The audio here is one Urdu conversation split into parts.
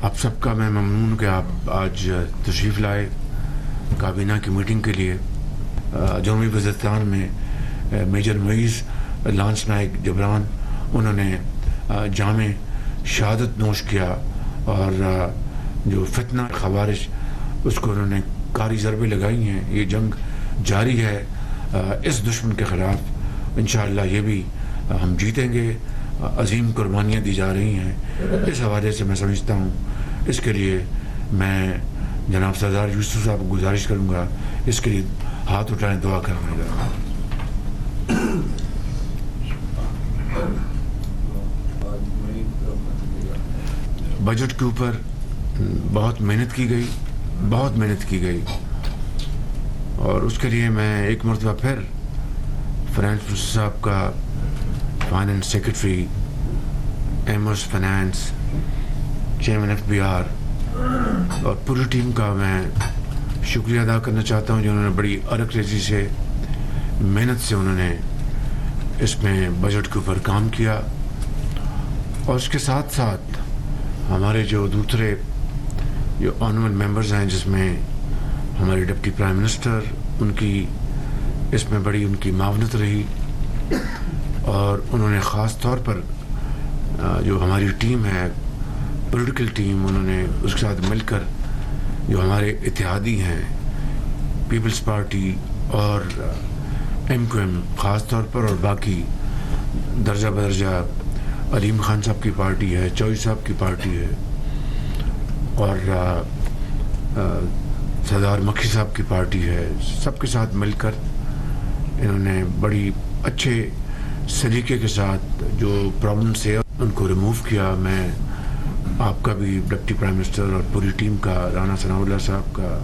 آپ سب کا میں ممنون کہ آپ آج تشریف لائے کابینہ کی میٹنگ کے لیے. جنوبی وزیرستان میں میجر معیز لانس نائک جبران انہوں نے جامع شہادت نوش کیا اور جو فتنہ خوارج اس کو انہوں نے کاری ضربیں لگائی ہیں. یہ جنگ جاری ہے اس دشمن کے خلاف. انشاءاللہ یہ بھی ہم جیتیں گے. عظیم قربانیاں دی جا رہی ہیں. اس حوالے سے میں سمجھتا ہوں اس کے لیے میں جناب سردار یوسف صاحب کو گزارش کروں گا اس کے لیے ہاتھ اٹھائیں, دعا کرنے گا. بجٹ کے اوپر بہت محنت کی گئی اور اس کے لیے میں ایک مرتبہ پھر فائنانس منسٹر صاحب کا, finance secretary, immerse finance, chairman FBR اور پوری ٹیم کا میں شکریہ ادا کرنا چاہتا ہوں جنہوں نے بڑی ارک ریزی سے محنت سے انہوں نے اس میں بجٹ کے اوپر کام کیا. اور اس کے ساتھ ساتھ ہمارے جو دوسرے جو آنریبل ممبرز ہیں جس میں ہمارے ڈپٹی پرائم منسٹر, ان کی اس میں بڑی ان کی معاونت رہی اور انہوں نے خاص طور پر جو ہماری ٹیم ہے پولیٹیکل ٹیم, انہوں نے اس کے ساتھ مل کر جو ہمارے اتحادی ہیں پیپلز پارٹی اور MQM خاص طور پر اور باقی درجہ بدرجہ علیم خان صاحب کی پارٹی ہے, چوئی صاحب کی پارٹی ہے اور سردار مکھی صاحب کی پارٹی ہے, سب کے ساتھ مل کر انہوں نے بڑی اچھے سلیقے کے ساتھ جو پرابلمس ہے ان کو ریموو کیا. میں آپ کا بھی ڈپٹی پرائم منسٹر اور پوری ٹیم کا, رانا ثناء اللہ صاحب کا,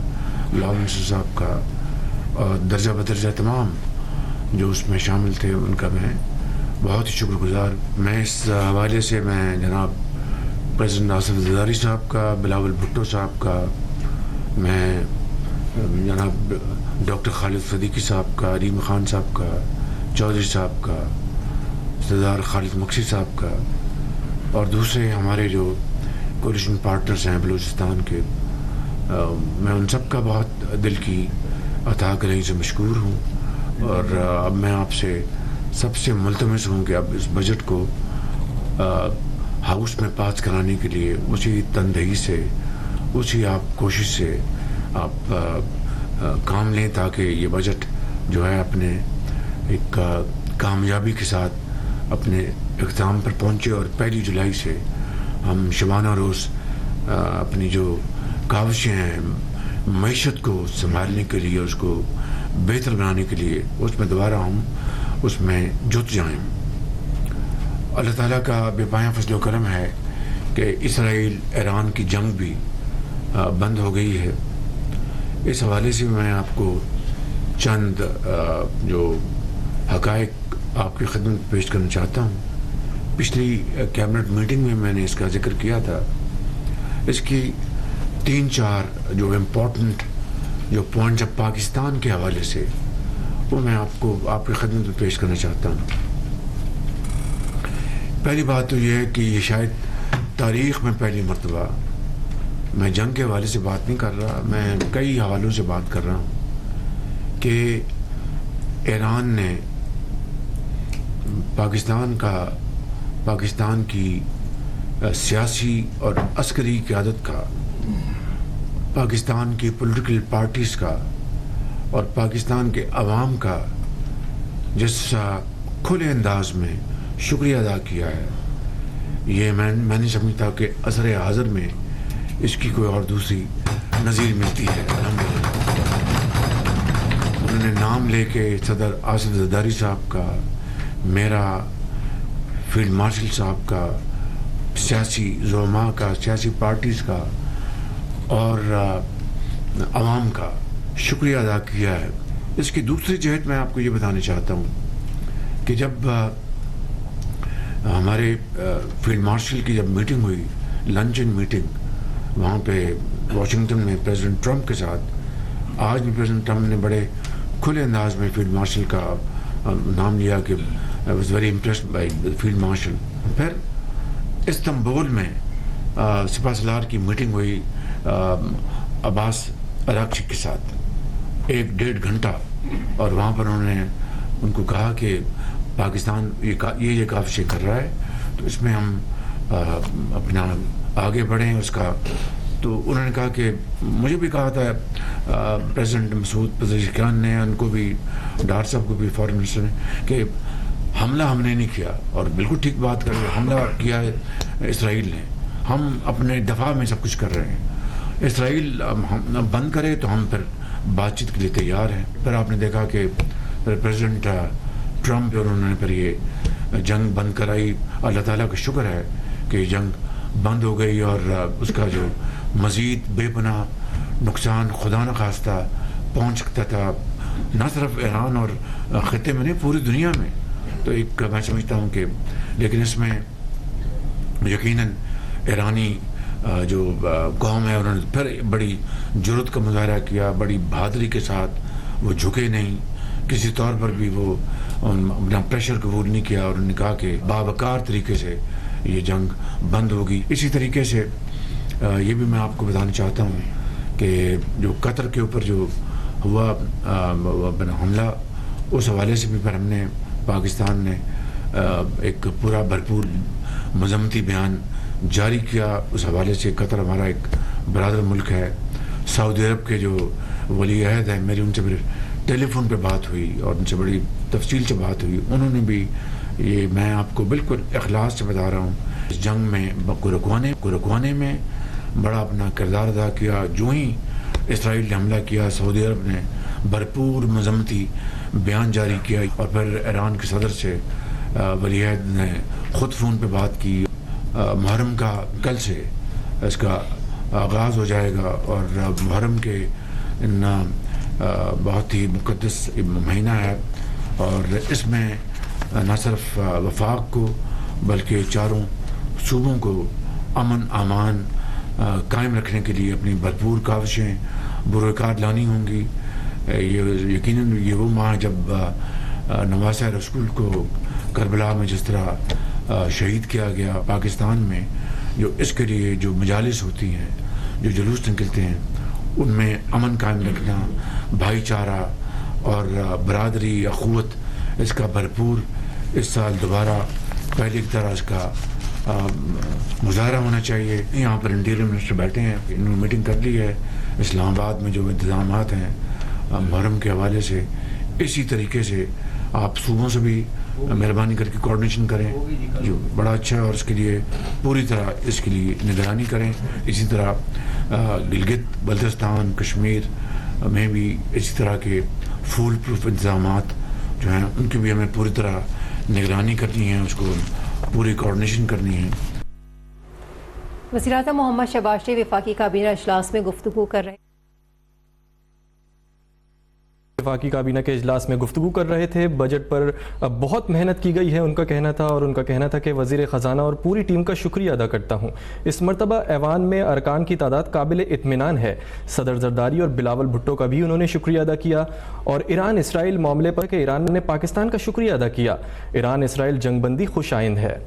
لاء منسٹر صاحب کا اور درجہ بدرجہ تمام جو اس میں شامل تھے ان کا میں بہت ہی شکر گزار. میں اس حوالے سے میں جناب پریزیڈنٹ آصف زرداری صاحب کا, بلاول بھٹو صاحب کا, میں جناب ڈاکٹر خالد صدیقی صاحب کا, علیم خان صاحب کا, چودھری صاحب کا, سردار خالد مکسی صاحب کا اور دوسرے ہمارے جو کولیشن پارٹنرز ہیں بلوچستان کے, میں ان سب کا بہت دل کی عطا گرہی سے مشکور ہوں. اور اب میں آپ سے سب سے ملتمس ہوں کہ اب اس بجٹ کو ہاؤس میں پاس کرانے کے لیے اسی تندہی سے, اسی آپ کوشش سے آپ کام لیں تاکہ یہ بجٹ جو ہے اپنے ایک کامیابی کے ساتھ اپنے اختتام پر پہنچے اور 1 جولائی سے ہم شبانہ روز اپنی جو کاوشیں ہیں معیشت کو سنبھالنے کے لیے, اس کو بہتر بنانے کے لیے اس میں دوبارہ ہم اس میں جت جائیں. اللہ تعالیٰ کا بے پایاں فضل و کرم ہے کہ اسرائیل ایران کی جنگ بھی بند ہو گئی ہے. اس حوالے سے میں آپ کو چند جو حقائق آپ کی خدمت پیش کرنا چاہتا ہوں. پچھلی کیبنٹ میٹنگ میں نے اس کا ذکر کیا تھا. اس کی 3-4 جو امپورٹنٹ جو پوائنٹس اب پاکستان کے حوالے سے وہ میں آپ کو آپ کی خدمت میں پیش کرنا چاہتا ہوں. پہلی بات تو یہ ہے کہ یہ شاید تاریخ میں پہلی مرتبہ, میں جنگ کے حوالے سے بات نہیں کر رہا, میں کئی حوالوں سے بات کر رہا ہوں کہ ایران نے پاکستان کی سیاسی اور عسکری قیادت کا, پاکستان کی پولیٹیکل پارٹیز کا اور پاکستان کے عوام کا جس کھلے انداز میں شکریہ ادا کیا ہے, یہ میں نہیں سمجھتا کہ عصر حاضر میں اس کی کوئی اور دوسری نظیر ملتی ہے. الحمدللہ انہوں نے نام لے کے صدر آصف زرداری صاحب کا, میرا, فیلڈ مارشل صاحب کا, سیاسی زعماء کا, سیاسی پارٹیز کا اور عوام کا شکریہ ادا کیا ہے. اس کی دوسری جہت میں آپ کو یہ بتانا چاہتا ہوں کہ جب ہمارے فیلڈ مارشل کی جب میٹنگ ہوئی, لنچن میٹنگ وہاں پہ واشنگٹن میں پریزیڈنٹ ٹرمپ کے ساتھ, آج بھی پریزیڈنٹ ٹرمپ نے بڑے کھلے انداز میں فیلڈ مارشل کا نام لیا کہ I was very impressed by the field marshal. پھر استنبول میں سپہ سالار کی میٹنگ ہوئی عباس اراغچی کے ساتھ 1-1.5 گھنٹہ، اور وہاں پر انہوں نے ان کو کہا کہ پاکستان یہ کاوشیں کر رہا ہے، تو اس میں ہم اپنا آگے بڑھیں اس کا. تو انہوں نے کہا کہ مجھے بھی کہا تھا پریزیڈنٹ مسعود پزشکیان نے، ان کو بھی، ڈار صاحب کو بھی، فارن منسٹر نے، کہ حملہ ہم نے نہیں کیا. اور بالکل ٹھیک بات کر رہے ہیں، حملہ کیا ہے اسرائیل نے. ہم اپنے دفاع میں سب کچھ کر رہے ہیں. اسرائیل بند کرے تو ہم پھر بات چیت کے لیے تیار ہیں. پھر آپ نے دیکھا کہ پریزیڈنٹ ٹرمپ اور انہوں نے پھر یہ جنگ بند کرائی. اللہ تعالیٰ کا شکر ہے کہ جنگ بند ہو گئی، اور اس کا جو مزید بے پناہ نقصان خدا نخواستہ پہنچ سکتا تھا نہ صرف ایران اور خطے میں نہیں، پوری دنیا میں. تو ایک میں سمجھتا ہوں کہ لیکن اس میں یقیناً ایرانی جو قوم ہے انہوں نے پھر بڑی جرأت کا مظاہرہ کیا، بڑی بہادری کے ساتھ. وہ جھکے نہیں کسی طور پر بھی، وہ اپنا پریشر قبول نہیں کیا، اور انہوں نے کہا کہ باوقار طریقے سے یہ جنگ بند ہوگی. اسی طریقے سے یہ بھی میں آپ کو بتانا چاہتا ہوں کہ جو قطر کے اوپر جو ہوا حملہ، اس حوالے سے بھی پھر ہم نے، پاکستان نے ایک پورا بھرپور مذمتی بیان جاری کیا. اس حوالے سے قطر ہمارا ایک برادر ملک ہے. سعودی عرب کے جو ولی عہد ہیں، میری ان سے پھر ٹیلی فون پہ بات ہوئی اور ان سے بڑی تفصیل سے بات ہوئی. انہوں نے بھی یہ، میں آپ کو بالکل اخلاص سے بتا رہا ہوں، اس جنگ میں کو رکوانے میں بڑا اپنا کردار ادا کیا. جو ہی اسرائیل نے حملہ کیا، سعودی عرب نے بھرپور مذمتی بیان جاری کیا، اور پھر ایران کے صدر سے ولی عہد نے خود فون پہ بات کی. محرم کا کل سے اس کا آغاز ہو جائے گا، اور محرم کے ان بہت ہی مقدس مہینہ ہے، اور اس میں نہ صرف وفاق کو بلکہ چاروں صوبوں کو امن امان قائم رکھنے کے لیے اپنی بھرپور کاوشیں بروکار لانی ہوں گی. یہ یقیناً یہ وہ ماہ جب نواسہ رسول کو کربلا میں جس طرح شہید کیا گیا پاکستان میں، جو اس کے لیے جو مجالس ہوتی ہیں، جو جلوس نکلتے ہیں، ان میں امن قائم رکھنا، بھائی چارہ اور برادری اخوت، اس کا بھرپور اس سال دوبارہ پہلے کی طرح اس کا مظاہرہ ہونا چاہیے. یہاں پر انٹیریئر منسٹر بیٹھے ہیں، انہوں نے میٹنگ کر لی ہے. اسلام آباد میں جو انتظامات ہیں محرم کے حوالے سے، اسی طریقے سے آپ صوبوں سے بھی مہربانی کر کے کوارڈینیشن کریں، جو بڑا اچھا ہے، اور اس کے لیے پوری طرح اس کے لیے نگرانی کریں. اسی طرح گلگت بلتستان کشمیر میں بھی اسی طرح کے فول پروف انتظامات جو ہیں ان کی بھی ہمیں پوری طرح نگرانی کرنی ہے، اس کو پوری کوارڈینیشن کرنی ہے. وزیر اعظم محمد شہباز شریف وفاقی کابینہ اجلاس میں گفتگو کر رہے وفاقی کابینہ کے اجلاس میں گفتگو کر رہے تھے. بجٹ پر بہت محنت کی گئی ہے ان کا کہنا تھا، اور ان کا کہنا تھا کہ وزیر خزانہ اور پوری ٹیم کا شکریہ ادا کرتا ہوں. اس مرتبہ ایوان میں ارکان کی تعداد قابل اطمینان ہے. صدر زرداری اور بلاول بھٹو کا بھی انہوں نے شکریہ ادا کیا، اور ایران اسرائیل معاملے پر کہ ایران نے پاکستان کا شکریہ ادا کیا. ایران اسرائیل جنگ بندی خوش آئند ہے.